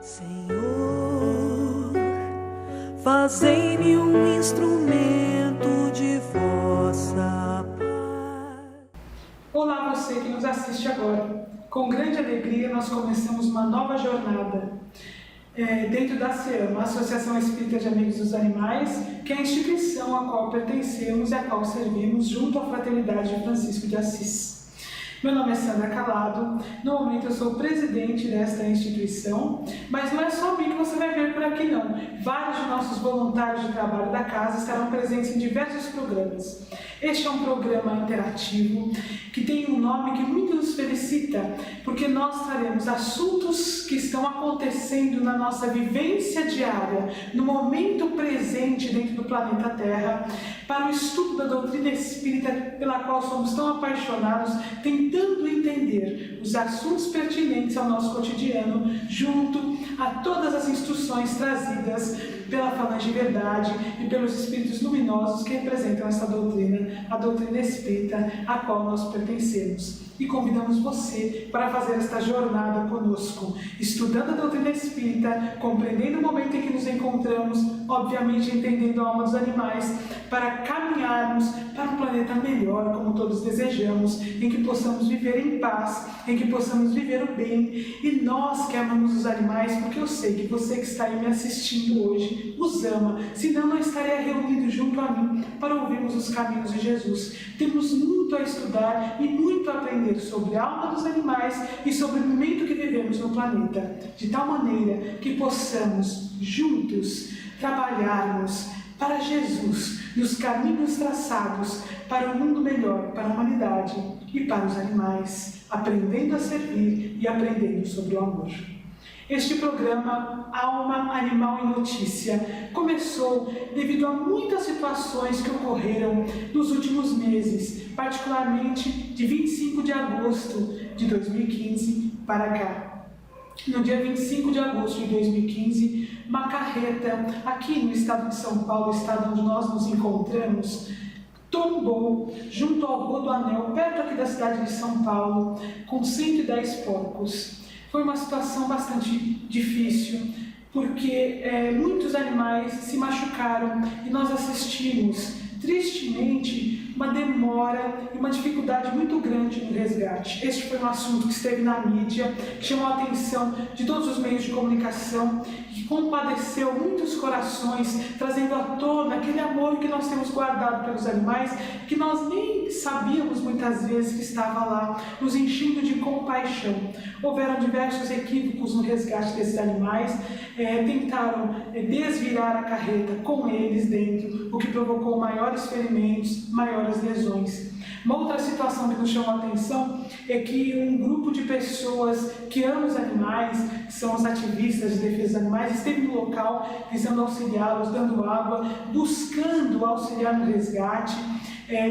Senhor, fazei-me um instrumento de vossa paz. Olá, você que nos assiste agora. Com grande alegria nós começamos uma nova jornada dentro da ASEAMA, a Associação Espírita de Amigos dos Animais, que é a instituição a qual pertencemos e a qual servimos junto à Fraternidade de Francisco de Assis. Meu nome é Sandra Calado, no momento eu sou presidente desta instituição, mas não é só mim que você vai ver por aqui não. Vários de nossos voluntários de trabalho da casa estarão presentes em diversos programas. Este é um programa interativo que tem um nome que muito nos felicita, porque nós traremos assuntos que estão acontecendo na nossa vivência diária, no momento presente dentro do planeta Terra, para o estudo da doutrina espírita pela qual somos tão apaixonados, tentando entender os assuntos pertinentes ao nosso cotidiano, junto a todas as instruções trazidas pela Falange Verdade e pelos espíritos luminosos que representam essa doutrina, a doutrina espírita, a qual nós pertencemos. E convidamos você para fazer esta jornada conosco, estudando a doutrina espírita, compreendendo o momento em que nos encontramos, obviamente entendendo a alma dos animais, para caminharmos para um planeta melhor, como todos desejamos, em que possamos viver em paz, em que possamos viver o bem. E nós que amamos os animais, porque eu sei que você que está aí me assistindo hoje os ama, senão não estaria reunido junto a mim para ouvirmos os caminhos de Jesus. Temos muito a estudar e muito a aprender sobre a alma dos animais e sobre o momento que vivemos no planeta, de tal maneira que possamos juntos trabalharmos para Jesus, nos caminhos traçados para um mundo melhor, para a humanidade e para os animais, aprendendo a servir e aprendendo sobre o amor. Este programa Alma Animal em Notícia começou devido a muitas situações que ocorreram nos últimos meses, particularmente de 25 de agosto de 2015 para cá. No dia 25 de agosto de 2015, uma carreta aqui no estado de São Paulo, estado onde nós nos encontramos, tombou junto ao Rodoanel, perto aqui da cidade de São Paulo, com 110 porcos. Foi uma situação bastante difícil, porque muitos animais se machucaram e nós assistimos, tristemente, uma demora e uma dificuldade muito grande no resgate. Este foi um assunto que esteve na mídia, que chamou a atenção de todos os meios de comunicação, que compadeceu muitos corações, trazendo à tona aquele amor que nós temos guardado pelos animais, que nós nem sabíamos muitas vezes que estava lá, nos enchendo de compaixão. Houveram diversos equívocos no resgate desses animais, tentaram desvirar a carreta com eles dentro, o que provocou maiores ferimentos, maiores lesões. Uma outra situação que nos chamou a atenção é que um grupo de pessoas que amam os animais, que são os ativistas de defesa dos animais, esteve no local visando auxiliá-los, dando água, buscando auxiliar no resgate,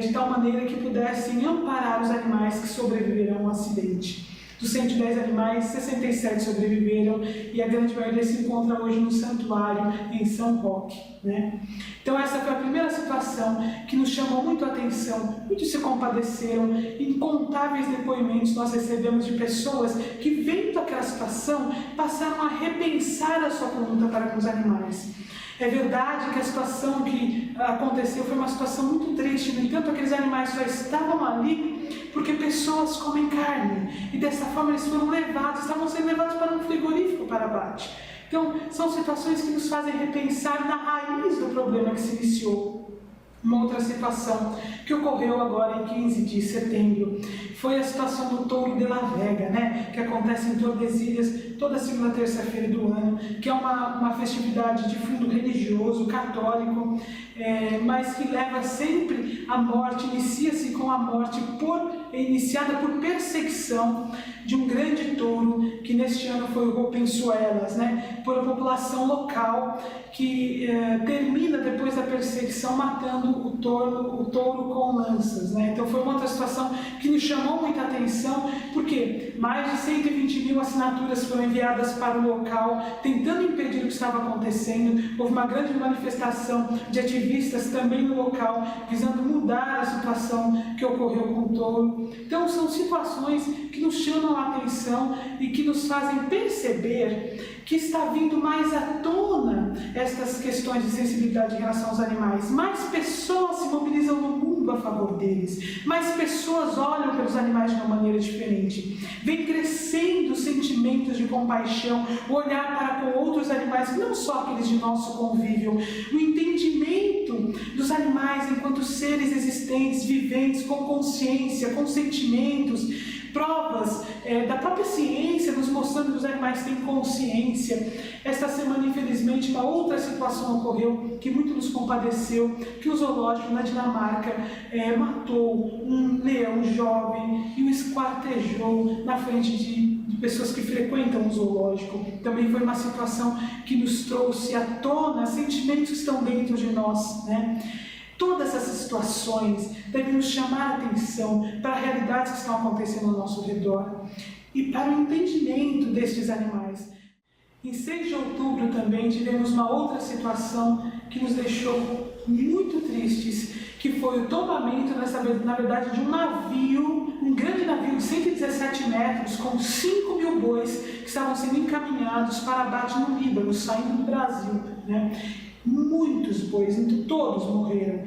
de tal maneira que pudessem amparar os animais que sobreviveram ao acidente. Dos 110 animais, 67 sobreviveram e a grande maioria se encontra hoje no santuário em São Roque, né? Então essa foi a primeira situação que nos chamou muito a atenção, muitos se compadeceram, incontáveis depoimentos nós recebemos de pessoas que, vendo aquela situação, passaram a repensar a sua conduta para com os animais. É verdade que a situação que aconteceu foi uma situação muito triste, no entanto aqueles animais só estavam ali porque pessoas comem carne e dessa forma eles foram levados, estavam sendo levados para um frigorífico para abate. Então são situações que nos fazem repensar na raiz do problema que se iniciou. Uma outra situação que ocorreu agora em 15 de setembro foi a situação do Touro de la Vega, né? Que acontece em Tordesilhas toda segunda terça-feira do ano, que é uma festividade de fundo religioso, católico, mas que leva sempre à morte, inicia-se com a morte iniciada por perseguição de um grande touro, que neste ano foi o Ropensuelas, né? Por a população local, que termina depois da perseguição matando o touro com lanças, né? Então foi uma outra situação que nos chamou chamou muita atenção, porque mais de 120 mil assinaturas foram enviadas para o local, tentando impedir o que estava acontecendo. Houve uma grande manifestação de ativistas também no local, visando mudar a situação que ocorreu com o touro. Então, são situações que nos chamam a atenção e que nos fazem perceber que está vindo mais à tona estas questões de sensibilidade em relação aos animais. Mais pessoas se mobilizam no mundo a favor deles. Mais pessoas olham pelos animais de uma maneira diferente. Vem crescendo sentimentos de compaixão, o olhar para com outros animais, não só aqueles de nosso convívio, o entendimento dos animais enquanto seres existentes, viventes, com consciência, com sentimentos, provas da própria ciência nos mostrando que os animais têm consciência. Esta semana, infelizmente, uma outra situação ocorreu que muito nos compadeceu, que o zoológico na Dinamarca matou um leão jovem e o esquartejou na frente de pessoas que frequentam o zoológico. Também foi uma situação que nos trouxe à tona sentimentos que estão dentro de nós, né? Todas essas situações devem nos chamar a atenção para realidades que estão acontecendo ao nosso redor e para o entendimento destes animais. Em 6 de outubro também tivemos uma outra situação que nos deixou muito tristes, que foi o tombamento, na verdade, de um navio, um grande navio de 117 metros, com 5 mil bois que estavam sendo encaminhados para abate no Líbano, saindo do Brasil, né? Muitos bois, todos morreram.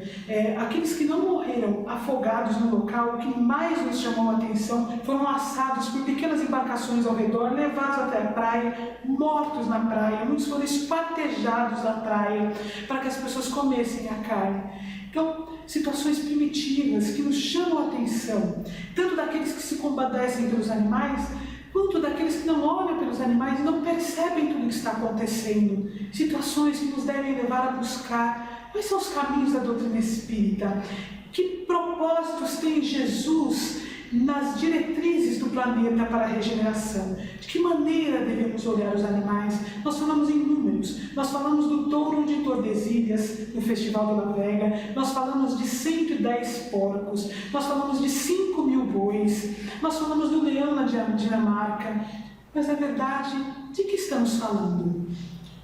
Aqueles que não morreram afogados no local, o que mais nos chamou a atenção, foram assados por pequenas embarcações ao redor, levados até a praia, mortos na praia. Muitos foram esquartejados na praia para que as pessoas comessem a carne. Então, situações primitivas que nos chamam a atenção, tanto daqueles que se compadecem pelos animais, quanto daqueles que não olham pelos animais e não percebem tudo o que está acontecendo. Situações que nos devem levar a buscar quais são os caminhos da doutrina espírita, que propósitos tem Jesus nas diretrizes do planeta para a regeneração, de que maneira devemos olhar os animais. Nós falamos em números, nós falamos do touro de Tordesilhas, no Festival de La Vega, nós falamos de 110 porcos, nós falamos de 5 mil bois, nós falamos do leão na Dinamarca, mas na verdade, de que estamos falando?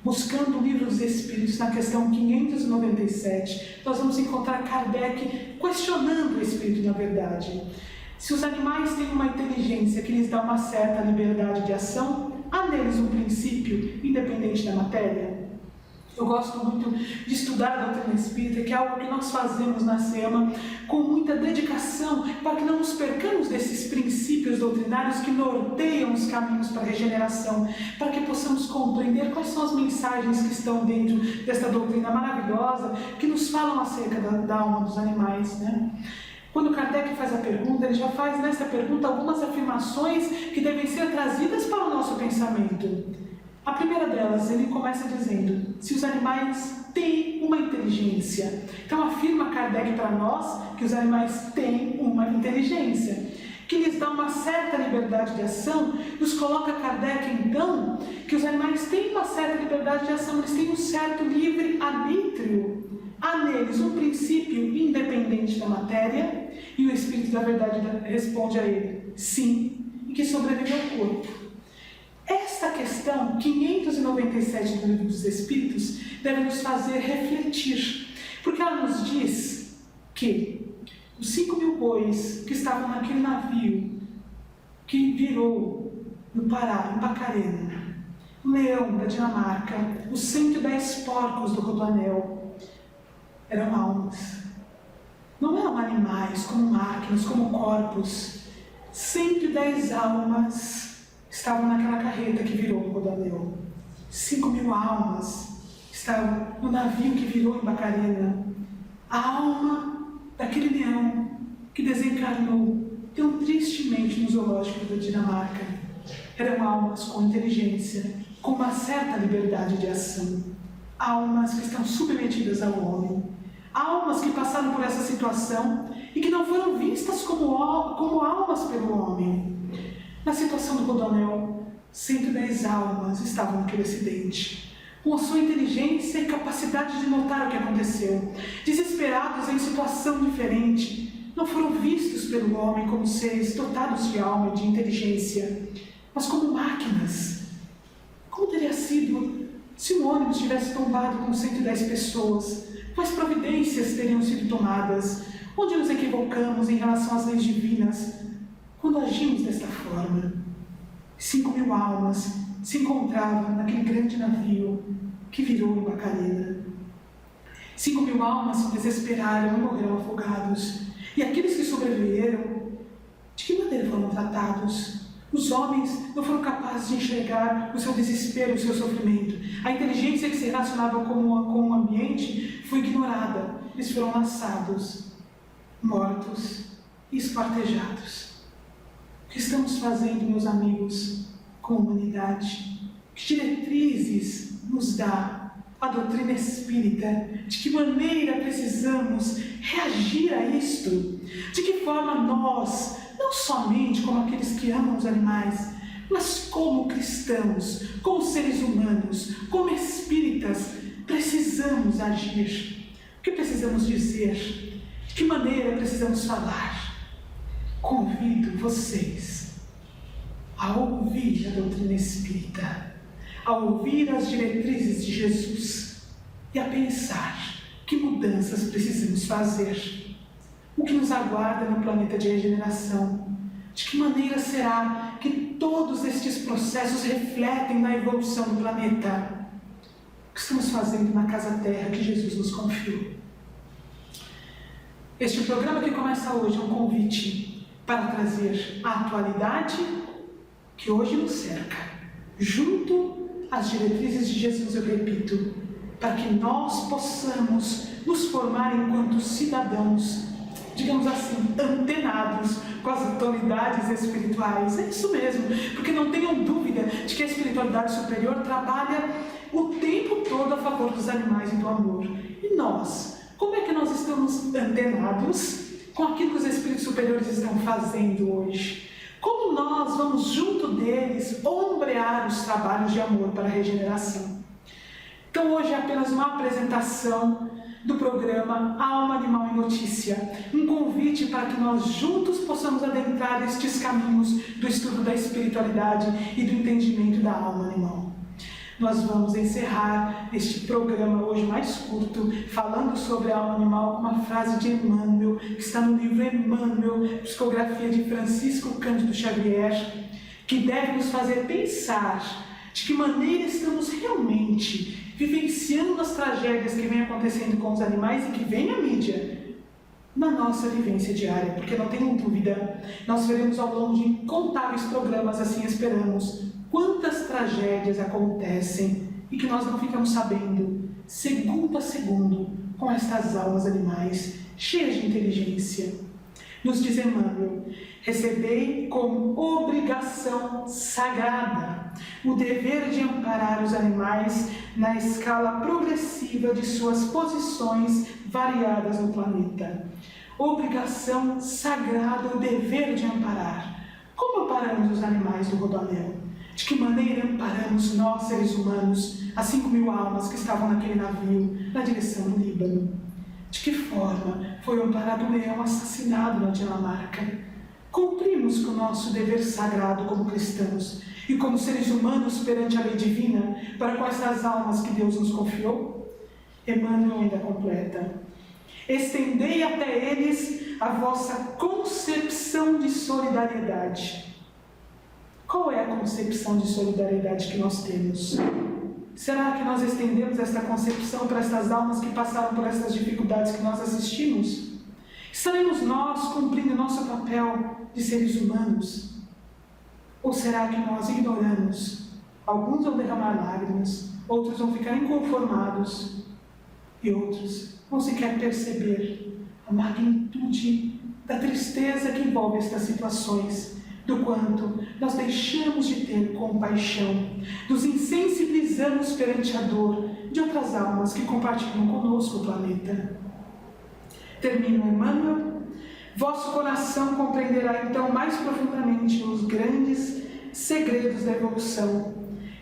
Buscando o Livro dos Espíritos, na questão 597, nós vamos encontrar Kardec questionando o Espírito na verdade. Se os animais têm uma inteligência que lhes dá uma certa liberdade de ação, há neles um princípio independente da matéria? Eu gosto muito de estudar a doutrina espírita, que é algo que nós fazemos na SEMA com muita dedicação, para que não nos percamos desses princípios doutrinários que norteiam os caminhos para a regeneração, para que possamos compreender quais são as mensagens que estão dentro desta doutrina maravilhosa, que nos falam acerca da alma dos animais, né? Quando Kardec faz a pergunta, ele já faz nessa pergunta algumas afirmações que devem ser trazidas para o nosso pensamento. A primeira delas, ele começa dizendo, se os animais têm uma inteligência. Então afirma Kardec para nós que os animais têm uma inteligência, que lhes dá uma certa liberdade de ação. Nos coloca Kardec então que os animais têm uma certa liberdade de ação, eles têm um certo livre-arbítrio. Há neles um princípio independente da matéria, e o Espírito da Verdade responde a ele, sim, e que sobrevive ao corpo. Esta questão 597 do Livro dos Espíritos deve nos fazer refletir, porque ela nos diz que os 5 mil bois que estavam naquele navio que virou no Pará, em Barcarena, o leão da Dinamarca, os 110 porcos do Rodoanel, eram almas. Não eram animais, como máquinas, como corpos. 110 almas estavam naquela carreta que virou no Rodoanel. 5 mil almas estavam no navio que virou em Barcarena. A alma daquele leão que desencarnou tão tristemente no zoológico da Dinamarca. Eram almas com inteligência, com uma certa liberdade de ação. Almas que estão submetidas ao homem. Almas que passaram por essa situação e que não foram vistas como almas pelo homem. Na situação do Rodoanel, 110 almas estavam naquele acidente, com a sua inteligência e capacidade de notar o que aconteceu, desesperados em situação diferente, não foram vistos pelo homem como seres dotados de alma e de inteligência, mas como máquinas. Como teria sido se um ônibus tivesse tombado com 110 pessoas? Quais providências teriam sido tomadas? Onde nos equivocamos em relação às leis divinas quando agimos desta forma? 5.000 almas se encontravam naquele grande navio que virou em Macarena. 5.000 almas se desesperaram e morreram afogados. E aqueles que sobreviveram, de que maneira foram tratados? Os homens não foram capazes de enxergar o seu desespero, o seu sofrimento. A inteligência que se relacionava com o ambiente foi ignorada. Eles foram lançados, mortos e esquartejados. O que estamos fazendo, meus amigos, com a humanidade? Que diretrizes nos dá a doutrina espírita? De que maneira precisamos reagir a isto? De que forma nós, não somente como aqueles que amam os animais, mas como cristãos, como seres humanos, como espíritas, precisamos agir? O que precisamos dizer? De que maneira precisamos falar? Convido vocês a ouvir a doutrina espírita, a ouvir as diretrizes de Jesus e a pensar que mudanças precisamos fazer. O que nos aguarda no planeta de regeneração? De que maneira será que todos estes processos refletem na evolução do planeta? O que estamos fazendo na casa terra que Jesus nos confiou? Este programa que começa hoje é um convite para trazer a atualidade que hoje nos cerca, junto às diretrizes de Jesus, eu repito, para que nós possamos nos formar enquanto cidadãos, digamos assim, antenados com as autoridades espirituais. É isso mesmo, porque não tenham dúvida de que a espiritualidade superior trabalha o tempo todo a favor dos animais e do amor. E nós, como é que nós estamos antenados com aquilo que os espíritos superiores estão fazendo hoje? Como nós vamos junto deles ombrear os trabalhos de amor para a regeneração? Então hoje é apenas uma apresentação do programa Alma Animal em Notícia, um convite para que nós juntos possamos adentrar estes caminhos do estudo da espiritualidade e do entendimento da alma animal. Nós vamos encerrar este programa hoje mais curto, falando sobre a alma animal, com uma frase de Emmanuel, que está no livro Emmanuel, psicografia de Francisco Cândido Xavier, que deve nos fazer pensar de que maneira estamos realmente vivenciando as tragédias que vêm acontecendo com os animais e que vem à mídia na nossa vivência diária, porque não tenham dúvida, nós veremos ao longo de incontáveis programas, assim esperamos, quantas tragédias acontecem e que nós não ficamos sabendo, segundo a segundo, com estas almas animais cheias de inteligência. Nos diz Emmanuel: recebei como obrigação sagrada o dever de amparar os animais na escala progressiva de suas posições variadas no planeta. Obrigação sagrada, o dever de amparar. Como amparamos os animais do Rodoanel? De que maneira amparamos nós, seres humanos, as 5.000 almas que estavam naquele navio, na direção do Líbano? De que forma foi amparado o leão assassinado na Dinamarca? Cumprimos com o nosso dever sagrado como cristãos e como seres humanos perante a lei divina para com essas almas que Deus nos confiou? Emmanuel ainda completa: estendei até eles a vossa concepção de solidariedade. Qual é a concepção de solidariedade que nós temos? Será que nós estendemos esta concepção para estas almas que passaram por estas dificuldades que nós assistimos? Estaremos nós cumprindo nosso papel de seres humanos? Ou será que nós ignoramos? Alguns vão derramar lágrimas, outros vão ficar inconformados e outros vão sequer perceber a magnitude da tristeza que envolve estas situações, do quanto nós deixamos de ter compaixão, nos insensibilizamos perante a dor de outras almas que compartilham conosco o planeta. Termino Emmanuel: vosso coração compreenderá então mais profundamente os grandes segredos da evolução,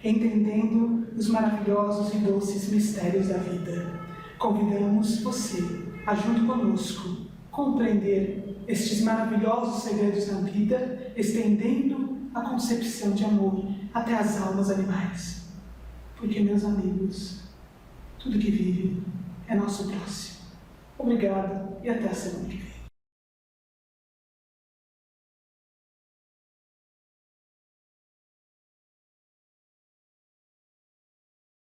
entendendo os maravilhosos e doces mistérios da vida. Convidamos você a, junto conosco, compreender estes maravilhosos segredos da vida, estendendo a concepção de amor até as almas animais. Porque, meus amigos, tudo que vive é nosso próximo. Obrigado e até a semana que vem.